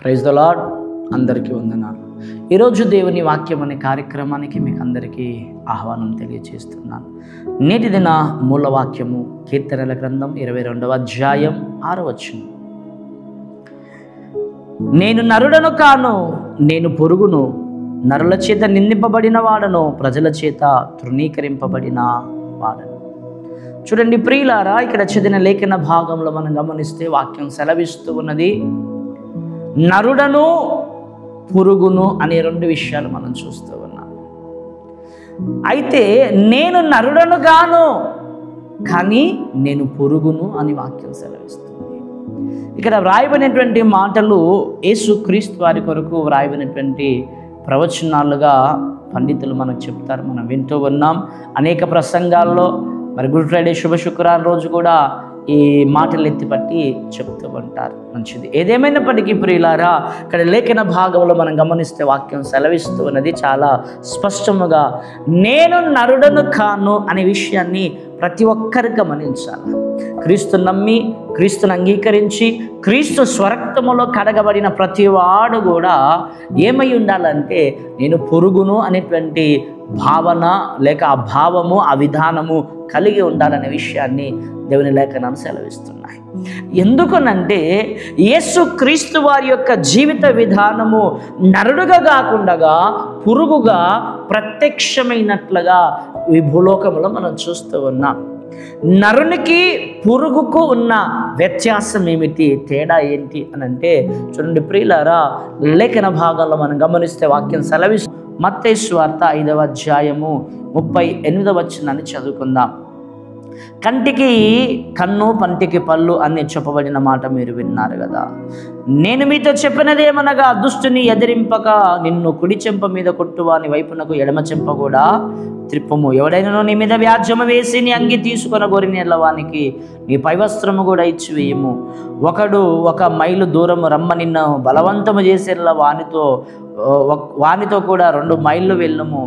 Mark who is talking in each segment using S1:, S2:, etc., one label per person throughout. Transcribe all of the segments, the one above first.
S1: Praise the lord. అందరికీ వందనాలు. ఈరోజు దేవుని వాక్యం అనే కార్యక్రమానికి మీకు అందరికీ ఆహ్వానం తెలియజేస్తున్నాను. నేటి దిన మూల వాక్యము కీర్తనల గ్రంథం 22వ అధ్యాయం 6వ వచనం. నేను నరుడను కాను, నేను పురుగును, నరుల చేత నిందింపబడిన వాడను, ప్రజల చేత తృణీకరింపబడిన వాడను. చూడండి ప్రియులారా, ఇక్కడ చదివిన లేఖన భాగంలో మనం గమనిస్తే వాక్యం సెలవిస్తూ ఉన్నది, నరుడను పురుగును అనే రెండు విషయాలు మనం చూస్తూ ఉన్నాం. అయితే నేను నరుడను గాను కానీ నేను పురుగును అని వాక్యం సెలవిస్తుంది. ఇక్కడ వ్రాయబడినటువంటి మాటలు యేసుక్రీస్తు వారి కొరకు వ్రాయబడినటువంటి ప్రవచనాలుగా పండితులు మనకు చెప్తారు. మనం వింటూ ఉన్నాం అనేక ప్రసంగాల్లో. మరి గుడ్ ఫ్రైడే శుభ శుక్రవారం రోజు కూడా ఈ మాటలు ఎత్తిపట్టి చెప్తూ ఉంటారు. మంచిది. ఏదేమైనప్పటికీ ప్రియులారా, ఇక్కడ లేఖన భాగంలో మనం గమనిస్తే వాక్యం సెలవిస్తూ ఉన్నది చాలా స్పష్టముగా, నేను నరుడను కాను అనే విషయాన్ని ప్రతి ఒక్కరు గమనించాలి. క్రీస్తు నమ్మి, క్రీస్తుని అంగీకరించి, క్రీస్తు స్వరక్తములో కడగబడిన ప్రతి వాడు కూడా ఏమై ఉండాలంటే నేను పురుగును అనేటువంటి భావన లేక ఆ భావము, ఆ విధానము కలిగి ఉండాలనే విషయాన్ని దేవుని లేఖనాలు సెలవిస్తున్నాయి. ఎందుకనంటే యేసు క్రీస్తు వారి యొక్క జీవిత విధానము నరుడుగా కాకుండా పురుగుగా ప్రత్యక్షమైనట్లుగా ఈ భూలోకంలో మనం చూస్తూ ఉన్నాం. నరునికి పురుగుకు ఉన్న వ్యత్యాసం ఏమిటి, తేడా ఏంటి అని అంటే చూడండి ప్రియులారా, లేఖన భాగంలో మనం గమనిస్తే వాక్యం సెలవిస్తూ మత్తయి సువార్త 5వ అధ్యాయము 38వ వచనాన్ని చదువుకుందాం. కంటికి కన్ను, పంటికి పళ్ళు అని చెప్పబడిన మాట మీరు విన్నారు కదా. నేను మీతో చెప్పినదేమనగా, దుష్టుని ఎదిరింపక నిన్ను కుడి చెంప మీద కొట్టువాని వైపునకు ఎడమ చెంప కూడా త్రిప్పము. ఎవడైనా నీ మీద వ్యాజ్యము వేసి నీ అంగి తీసుకొని గొరిని ఎల్లవానికి నీ పైవస్త్రము కూడా ఇచ్చివేయము. ఒకడు 1 మైలు దూరము రమ్మ నిన్ను బలవంతము చేసేలా వానితో కూడా 2 మైళ్ళు వెళ్ళము.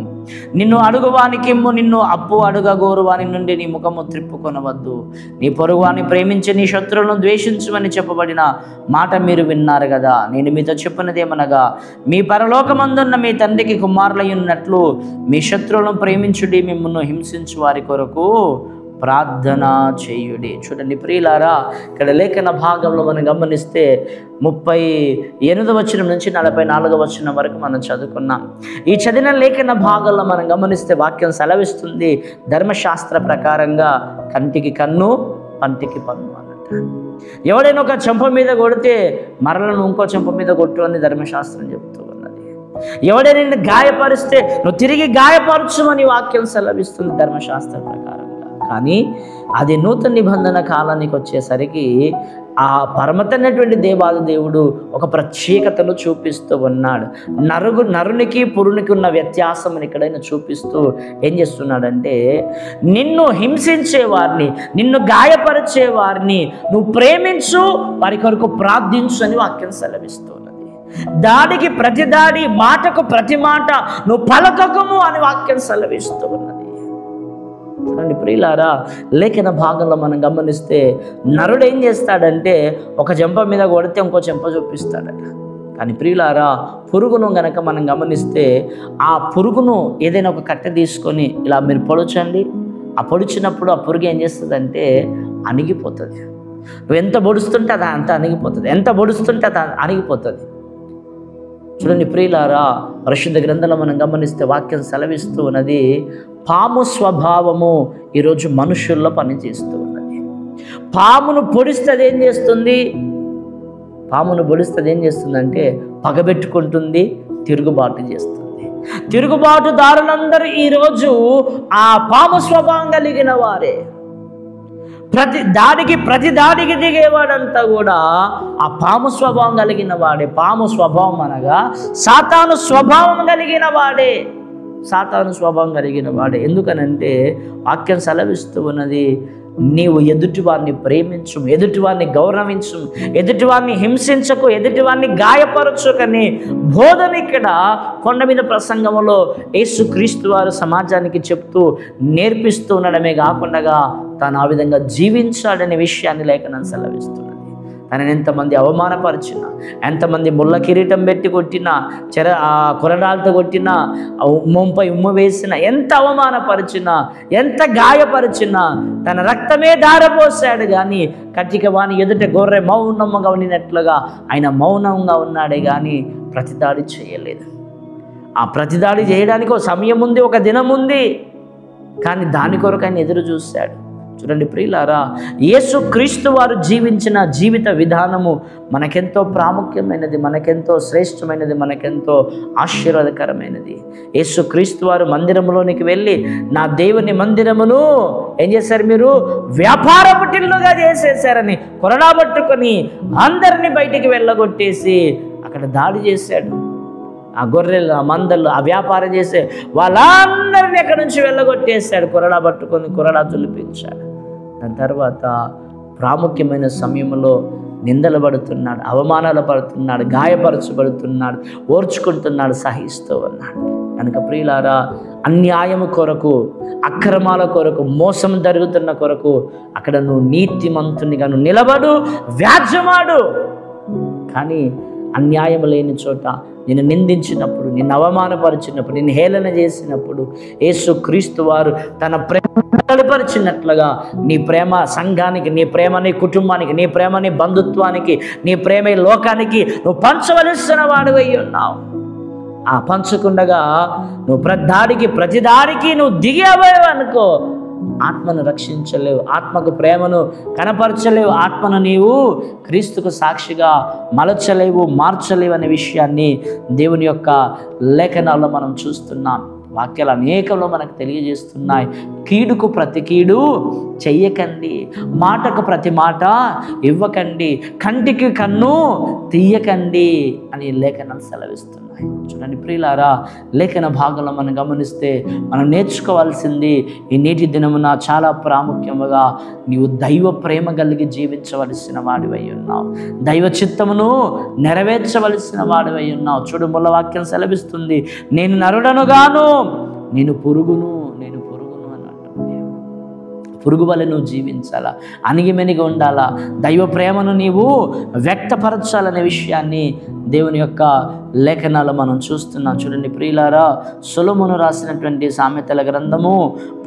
S1: నిన్ను అడుగువానికిమ్ము, నిన్ను అప్పు అడుగగోరు వాని నుండి నీ ముఖము త్రిప్పుకొనవద్దు. నీ పొరుగువాని ప్రేమించి నీ శత్రువులను ద్వేషించమని చెప్పబడిన మాట మీరు విన్నారు కదా. నేను మీతో చెప్పినదేమనగా, మీ పరలోకమందున్న మీ తండ్రికి కుమారులై ఉన్నట్లు మీ శత్రువులను ప్రేమించుడి, మిమ్మల్ని హింసించు వారి కొరకు ప్రార్థన చేయుడి. చూడండి ప్రియులారా, ఇక్కడ లేఖన భాగంలో మనం గమనిస్తే 38వ వచనం నుంచి 44వ వచనం వరకు మనం చదువుకున్నాం. ఈ చదివిన లేఖన భాగంలో మనం గమనిస్తే వాక్యం సెలవిస్తుంది, ధర్మశాస్త్ర ప్రకారంగా కంటికి కన్ను, పంటికి పన్ను అన్నట్టు. ఎవడైనా ఒక చెంప మీద కొడితే మరలను ఇంకో చెంప మీద కొట్టు అని ధర్మశాస్త్రం చెప్తూ ఉన్నది. ఎవడైనా నిన్ను గాయపరిస్తే నువ్వు తిరిగి గాయపరచుమని వాక్యం సెలవిస్తుంది ధర్మశాస్త్ర ప్రకారంగా. కానీ అది నూతన నిబంధన కాలానికి వచ్చేసరికి ఆ పరమతమైనటువంటి దేవాది దేవుడు ఒక ప్రత్యేకతను చూపిస్తూ ఉన్నాడు. నరునికి పురునికి ఉన్న వ్యత్యాసం ఇక్కడైనా చూపిస్తూ ఏం చేస్తున్నాడంటే, నిన్ను హింసించే వారిని, నిన్ను గాయపరిచే వారిని నువ్వు ప్రేమించు, వారి కొరకు ప్రార్థించు అని వాక్యం సెలవిస్తూ ఉన్నది. దాడికి ప్రతి దాడి, మాటకు ప్రతి మాట నువ్వు పలకకము అని వాక్యం సెలవిస్తూ ఉన్నది. చూడండి ప్రియులారా, లేఖన భాగంలో మనం గమనిస్తే నరుడు ఏం చేస్తాడంటే ఒక చెంప మీద కొడితే ఇంకో చెంప చూపిస్తాడట. కానీ ప్రియులారా, పురుగును గనక మనం గమనిస్తే ఆ పురుగును ఏదైనా ఒక కట్టె తీసుకొని ఇలా మీరు పొడుచండి. ఆ పొడిచినప్పుడు ఆ పురుగు ఏం చేస్తుందంటే అణిగిపోతుంది. నువ్వు ఎంత పొడుస్తుంటే అది అంత అణిగిపోతుంది, ఎంత పొడుస్తుంటే అది అణిగిపోతుంది. చూడండి ప్రియులారా, పరిశుద్ధ గ్రంథంలో మనం గమనిస్తే వాక్యం సెలవిస్తూ ఉన్నది, పాము స్వభావము ఈరోజు మనుషుల్లో పనిచేస్తూ ఉన్నది. పామును పొడిస్తే ఏం చేస్తుంది? పామును పొడిస్తే ఏం చేస్తుందంటే పగబెట్టుకుంటుంది, తిరుగుబాటు చేస్తుంది. తిరుగుబాటుదారులందరూ ఈరోజు ఆ పాము స్వభావం కలిగిన వారే. ప్రతి దాడికి దిగేవాడంతా కూడా ఆ పాము స్వభావం కలిగిన వాడే. పాము స్వభావం అనగా సాతాను స్వభావం కలిగిన వాడే. సాతాను స్వభావం కలిగిన వాడే. ఎందుకనంటే వాక్యం సెలవిస్తూ ఉన్నది, నీవు ఎదుటివారిని ప్రేమించు, ఎదుటివారిని గౌరవించు, ఎదుటివారిని హింసించకు, ఎదుటివారిని గాయపరచుకని బోధన ఇక్కడ కొండ మీద ప్రసంగంలో యేసుక్రీస్తు వారు సమాజానికి చెప్తూ నేర్పిస్తూ ఉండడమే కాకుండా తాను ఆ విధంగా జీవించాడనే విషయాన్ని లేఖనం సెలవిస్తున్నది. తనని ఎంతమంది అవమానపరిచినా, ఎంతమంది ముళ్ళ కిరీటం పెట్టి కొట్టినా, కొరడాలతో కొట్టినా, ఉమ్మంపై ఉమ్మ వేసినా, ఎంత అవమానపరిచినా, ఎంత గాయపరిచినా తన రక్తమే ధారపోసాడు. కానీ కటిక వాని ఎదుట గొర్రె మౌనంగా ఉండినట్లుగా ఆయన మౌనంగా ఉన్నాడే కానీ ప్రతిదాడి చేయలేదు. ఆ ప్రతిదాడి చేయడానికి ఒక సమయం ఉంది, ఒక దినం ఉంది, కానీ దాని కొరకు ఆయన ఎదురు చూశాడు. చూడండి ప్రియులారా, యేసుక్రీస్తు వారు జీవించిన జీవిత విధానము మనకెంతో ప్రాముఖ్యమైనది, మనకెంతో శ్రేష్టమైనది, మనకెంతో ఆశీర్వాదకరమైనది. యేసుక్రీస్తు వారు మందిరంలోనికి వెళ్ళి నా దేవుని మందిరమును ఏం చేశారు? మీరు వ్యాపారపు టిల్లుగా చేసేసారని కొరడా పట్టుకొని అందరినీ బయటికి వెళ్ళగొట్టేసి అక్కడ దాడి చేశాడు. ఆ గొర్రెలు, ఆ మందలు, ఆ వ్యాపారం చేసే వాళ్ళందరినీ ఎక్కడి నుంచి వెళ్ళగొట్టేశాడు. కొరడా పట్టుకొని కొరడా తులిపించాడు. దాని తర్వాత ప్రాముఖ్యమైన సమయంలో నిందలు పడుతున్నాడు, అవమానాలు పడుతున్నాడు, గాయపరచబడుతున్నాడు, ఓర్చుకుంటున్నాడు, సహిస్తూ ఉన్నాడు. కనుక ప్రియులారా, అన్యాయము కొరకు, అక్రమాల కొరకు, మోసం జరుగుతున్న కొరకు అక్కడ నువ్వు నీతిమంతునిగా నువ్వు నిలబడు, వ్యాజ్యమాడు. కానీ అన్యాయం లేని చోట నిన్ను నిందించినప్పుడు, నిన్ను అవమానపరిచినప్పుడు, నిన్ను హేళన చేసినప్పుడు యేసుక్రీస్తు వారు తన ప్రేమ కనపరిచినట్లుగా నీ ప్రేమ సంఘానికి, నీ ప్రేమ నీ కుటుంబానికి, నీ ప్రేమ నీ బంధుత్వానికి, నీ ప్రేమ ఈ లోకానికి నువ్వు పంచవలసిన వాడివై ఉన్నావు. ఆ పంచకుండగా నువ్వు ప్రతి దాడికి నువ్వు దిగేవావు అనుకో, ఆత్మను రక్షించలేవు, ఆత్మకు ప్రేమను కనపరచలేవు, ఆత్మను నీవు క్రీస్తుకు సాక్షిగా మలచలేవు, మార్చలేవు అనే విషయాన్ని దేవుని యొక్క లేఖనాల్లో మనం చూస్తున్నాం. వాక్యాలు అనేకంలో మనకు తెలియజేస్తున్నాయి. కీడుకు ప్రతి కీడు చెయ్యకండి, మాటకు ప్రతి మాట ఇవ్వకండి, కంటికి కన్ను తీయకండి అని లేఖనాలు సెలవిస్తున్నాయి. చూడండి ప్రియులారా, లేఖన భాగంలో మనం గమనిస్తే మనం నేర్చుకోవాల్సింది ఈ నేటి దినమున చాలా ప్రాముఖ్యముగా నీవు దైవ ప్రేమ కలిగి జీవించవలసిన వాడివై ఉన్నావు, దైవ చిత్తమును నెరవేర్చవలసిన వాడివై ఉన్నావు. చూడు, మూల వాక్యం సెలవిస్తుంది, నేను నరుడనుగాను, నేను పురుగును అని అంటుంది. పురుగు వలె నువ్వు జీవించాలా, అణిగిమెనిగి ఉండాలా, దైవ ప్రేమను నీవు వ్యక్తపరచాలనే విషయాన్ని దేవుని యొక్క లేఖనాలు మనం చూస్తున్నాం. చూడండి ప్రియులారా, సొలొమోను రాసినటువంటి సామెతల గ్రంథము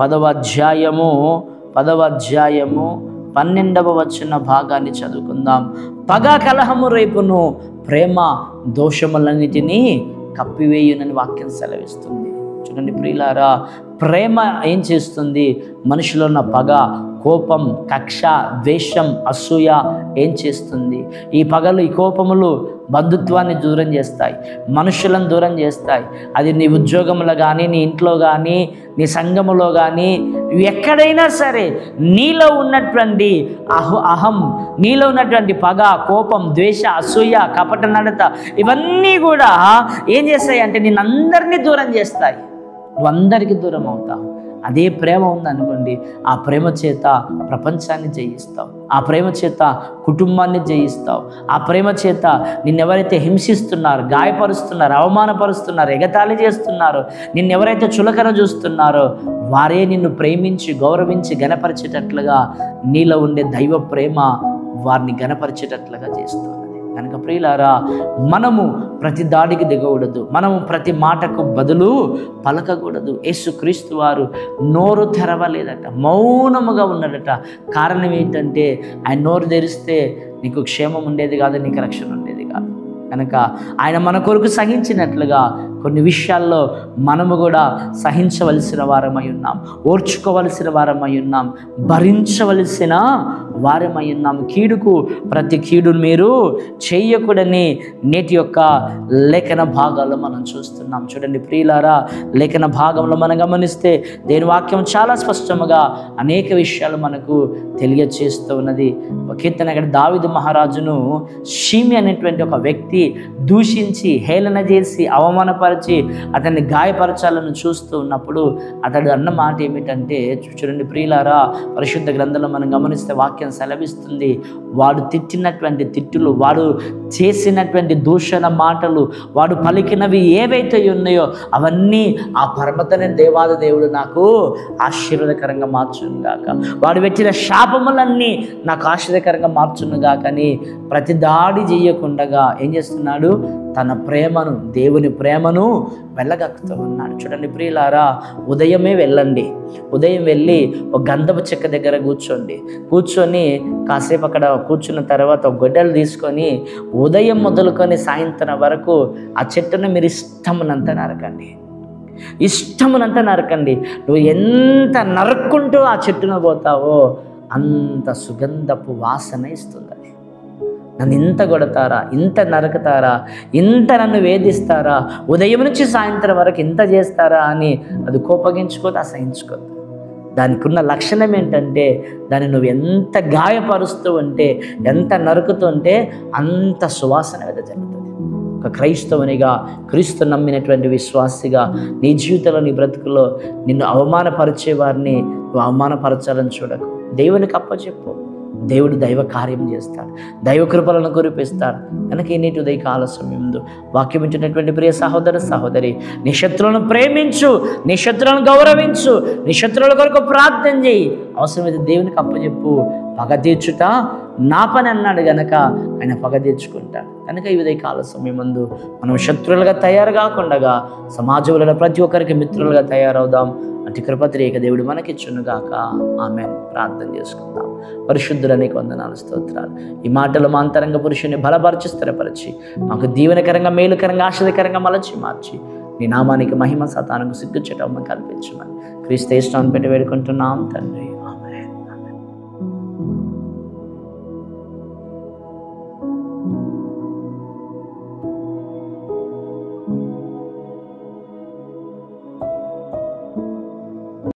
S1: 10వ అధ్యాయము 12వ వచన భాగాన్ని చదువుకుందాం. పగ కలహము రేపును, ప్రేమ దోషములన్నిటినీ కప్పివేయునని వాక్యం సెలవిస్తుంది. చూడండి ప్రియులారా, ప్రేమ ఏం చేస్తుంది? మనుషులో ఉన్న పగ, కోపం, కక్ష, ద్వేషం, అసూయ ఏం చేస్తుంది? ఈ పగలు, ఈ కోపములు బంధుత్వాన్ని దూరం చేస్తాయి, మనుషులను దూరం చేస్తాయి. అది నీ ఉద్యోగంలో కానీ, నీ ఇంట్లో కానీ, నీ సంఘములో కానీ, ఎక్కడైనా సరే నీలో ఉన్నటువంటి అహం, నీలో ఉన్నటువంటి పగ, కోపం, ద్వేష, అసూయ, కపట నడత ఇవన్నీ కూడా ఏం చేస్తాయి అంటే నిన్ను అందరినీ దూరం చేస్తాయి. నువ్వు అందరికీ దూరం అవుతావు. అదే ప్రేమ ఉందనుకోండి, ఆ ప్రేమ చేత ప్రపంచాన్ని జయిస్తావు, ఆ ప్రేమ చేత కుటుంబాన్ని జయిస్తావు, ఆ ప్రేమ చేత నిన్నెవరైతే హింసిస్తున్నారో, గాయపరుస్తున్నారో, అవమానపరుస్తున్నారో, ఎగతాళి చేస్తున్నారో, నిన్నెవరైతే చులకన చూస్తున్నారో వారే నిన్ను ప్రేమించి, గౌరవించి, గణపరిచేటట్లుగా నీలో ఉండే దైవ ప్రేమ వారిని గణపరిచేటట్లుగా చేస్తుంది. కనుక ప్రియులారా, మనము ప్రతి దాడికి దిగకూడదు, మనము ప్రతి మాటకు బదులు పలకకూడదు. యేసుక్రీస్తు వారు నోరు తెరవలేదట, మౌనముగా ఉన్నాడట. కారణం ఏంటంటే ఆయన నోరు తెరిస్తే నీకు క్షేమం ఉండేది కాదు, నీకు రక్షణ ఉండేది కాదు. కనుక ఆయన మన కొరకు సహించినట్లుగా కొన్ని విషయాల్లో మనము కూడా సహించవలసిన వారమై ఉన్నాం, ఓర్చుకోవలసిన వారమై ఉన్నాం, భరించవలసిన వారమై ఉన్నాం. కీడుకు ప్రతి కీడును మీరు చేయకూడని నేటి యొక్క లేఖన భాగాల్లో మనం చూస్తున్నాం. చూడండి ప్రియులారా, లేఖన భాగంలో మనం గమనిస్తే దేని వాక్యం చాలా స్పష్టముగా అనేక విషయాలు మనకు తెలియచేస్తూ ఉన్నది. కీర్తన దావీదు మహారాజును షీమి అనేటువంటి ఒక వ్యక్తి దూషించి, హేళన చేసి, అవమానపరిచి అవమానపరిచి అతన్ని గాయపరచాలని చూస్తూ ఉన్నప్పుడు అతడు అన్న మాట ఏమిటంటే, చూడండి ప్రియులారా, పరిశుద్ధ గ్రంథంలో మనం గమనిస్తే వాక్యం సెలవిస్తుంది, వాడు తిట్టినటువంటి తిట్టులు, వాడు చేసినటువంటి దూషణ మాటలు, వాడు పలికినవి ఏవైతే ఉన్నాయో అవన్నీ ఆ పరమతనే దేవాది దేవుడు నాకు ఆశీర్వాదకరంగా మార్చునుగాక, వాడు పెట్టిన శాపములన్నీ నాకు ఆశీర్వాదకరంగా మార్చునుగాక అని ప్రతి దాడి చేయకుండా ఏం చేస్తున్నాడు, తన ప్రేమను, దేవుని ప్రేమను వెళ్ళగక్కుతూ ఉన్నాడు. చూడండి ప్రియులారా, ఉదయమే వెళ్ళండి, ఉదయం వెళ్ళి ఒక గంధపు చెక్క దగ్గర కూర్చొని కాసేపు అక్కడ కూర్చున్న తర్వాత ఒక గొడ్డలు తీసుకొని ఉదయం మొదలుకొని సాయంత్రం వరకు ఆ చెట్టును మీరు ఇష్టమునంత నరకండి, ఇష్టమునంత నరకండి. నువ్వు ఎంత నరుక్కుంటూ ఆ చెట్టును పోతావో అంత సుగంధపు వాసన ఇస్తుంది. నన్ను ఇంత కొడతారా, ఇంత నరకుతారా, ఇంత నన్ను వేధిస్తారా, ఉదయం నుంచి సాయంత్రం వరకు ఇంత చేస్తారా అని అది కోపగించుకోదు, అసహించుకోదు. దానికి ఉన్న లక్షణం ఏంటంటే, దాన్ని నువ్వు ఎంత గాయపరుస్తూ ఉంటే, ఎంత నరుకుతూ ఉంటే అంత సువాసన వెదజల్లుతుంది. ఒక క్రైస్తవునిగా, క్రీస్తు నమ్మినటువంటి విశ్వాసిగా నీ జీవితంలో, నీ బ్రతుకులో నిన్ను అవమానపరిచే వారిని నువ్వు అవమానపరచాలని చూడకు. దేవునికి అప్పచెప్పు, దేవుడు దైవ కార్యం చేస్తాడు, దైవ కృపలను కురిపిస్తాడు. కనుక ఈ నీటి ఉదయకాల సమయంలో వాక్యం ఇచ్చినటువంటి ప్రియ సహోదర సహోదరి, నీ శత్రువులను ప్రేమించు, నీ శత్రువులను గౌరవించు, నీ శత్రువుల కొరకు ప్రార్థన చేయి, అవసరమైతే దేవునికి అప్పచెప్పు. పగ తీర్చుట నా పని అన్నాడు గనక ఆయన పగ తీర్చుకుంటాడు. కనుక ఈ ఉదయకాల సమయమందు మనం శత్రువులుగా తయారు కాకుండా సమాజంలో ప్రతి ఒక్కరికి మిత్రులుగా తయారవుదాం. అతి కృపత్రేక దేవుడు మనకిచ్చునుగాక. ఆమేన్. ప్రార్థన చేసుకుందాం. పరిశుద్ధుల నీకు వందనాలు, స్తోత్రాలు. ఈ మాటలు మా అంతరంగ పురుషుని బలపరిచి స్థిరపరిచి మాకు దీవెనకరంగా, మేలుకరంగా, ఆశ్చర్యకరంగా మలచి మార్చి నీ నామానికి మహిమ, సతానికి సిగ్గుచేటమ్మ కల్పించమని క్రీస్తు యేసు నామమున పెట్టి వేడుకుంటున్నాం తండ్రి.